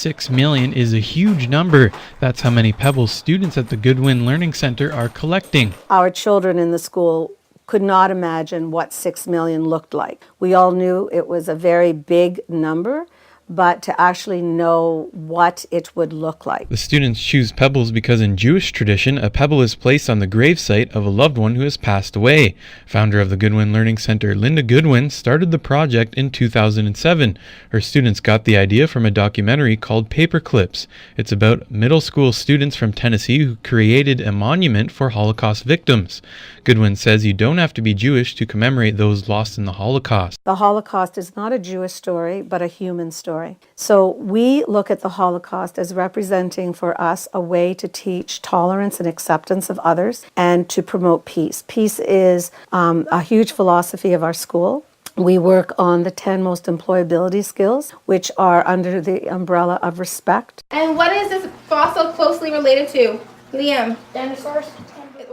6 million is a huge number. That's how many pebbles students at the Goodwin Learning Center are collecting. Our children in the school could not imagine what 6 million looked like. We all knew it was a very big number, but to actually know what it would look like. The students choose pebbles because in Jewish tradition, a pebble is placed on the gravesite of a loved one who has passed away. Founder of the Goodwin Learning Center, Linda Goodwin, started the project in 2007. Her students got the idea from a documentary called Paperclips. It's about middle school students from Tennessee who created a monument for Holocaust victims. Goodwin says you don't have to be Jewish to commemorate those lost in the Holocaust. The Holocaust is not a Jewish story, but a human story. So we look at the Holocaust as representing for us a way to teach tolerance and acceptance of others and to promote peace. Peace is a huge philosophy of our school. We work on the 10 most employability skills, which are under the umbrella of respect. And what is this fossil closely related to? Liam? Dinosaurs?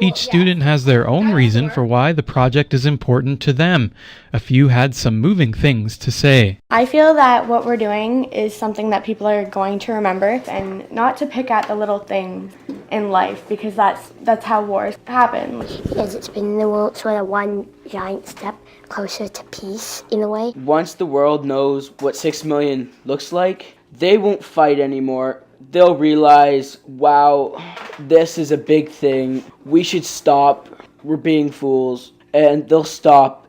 Each student has their own reason for why the project is important to them. A few had some moving things to say. I feel that what we're doing is something that people are going to remember, and not to pick at the little things in life, because that's how wars happen. Because it's been the world sort of one giant step closer to peace in a way. Once the world knows what 6 million looks like, they won't fight anymore. They'll realize, wow, this is a big thing. We should stop. We're being fools. And they'll stop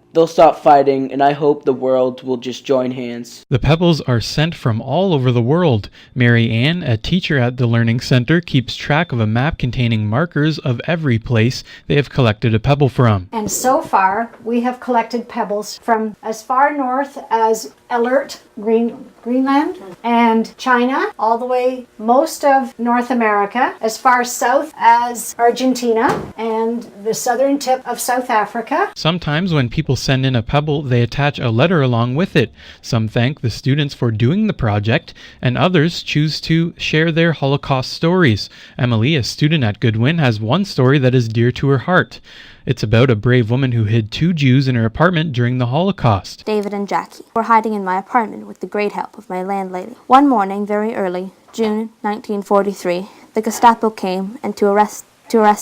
fighting, and I hope the world will just join hands. The pebbles are sent from all over the world. Mary Ann, a teacher at the Learning Center, keeps track of a map containing markers of every place they have collected a pebble from. And so far, we have collected pebbles from as far north as Alert, Greenland, and China, all the way most of North America, as far south as Argentina, and the southern tip of South Africa. Sometimes when people send in a pebble, they attach a letter along with it. Some thank the students for doing the project, and others choose to share their Holocaust stories. Emily, a student at Goodwin, has one story that is dear to her heart. It's about a brave woman who hid 2 Jews in her apartment during the Holocaust. David and Jackie were hiding in my apartment with the great help of my landlady. One morning, very early, June 1943, the Gestapo came and to arrest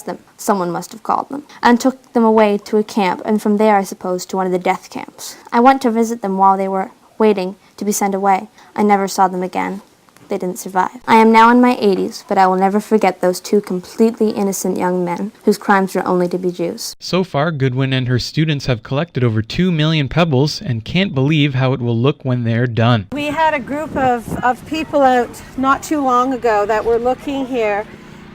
them, someone must have called them, and took them away to a camp, and from there, I suppose, to one of the death camps. I went to visit them while they were waiting to be sent away. I never saw them again. They didn't survive. I am now in my 80s, but I will never forget those 2 completely innocent young men whose crimes were only to be Jews. So far, Goodwin and her students have collected over 2 million pebbles and can't believe how it will look when they're done. We had a group of people out not too long ago that were looking here,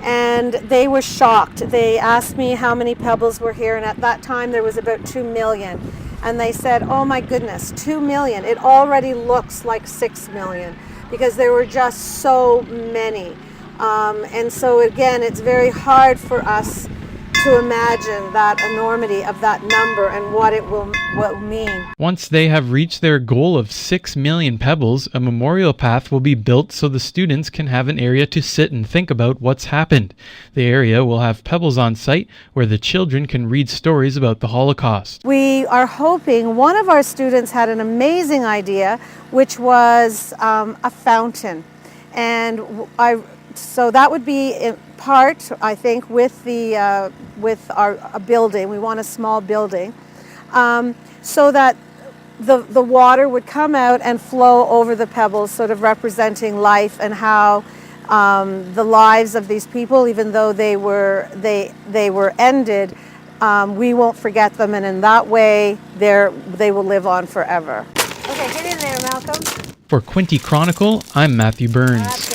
and they were shocked. They asked me how many pebbles were here, and at that time there was about 2 million. And they said, oh my goodness, 2 million. It already looks like 6 million. Because there were just so many. And so again, it's very hard for us to imagine that enormity of that number and what it will mean. Once they have reached their goal of 6 million pebbles, a memorial path will be built so the students can have an area to sit and think about what's happened. The area will have pebbles on site where the children can read stories about the Holocaust. We are hoping, one of our students had an amazing idea, which was a fountain. And so that would be in part, I think, with our building. We want a small building, so that the water would come out and flow over the pebbles, sort of representing life and how the lives of these people, even though they were ended, we won't forget them, and in that way, they will live on forever. Okay, get in there, Malcolm. For Quinte Chronicle, I'm Matthew Burns.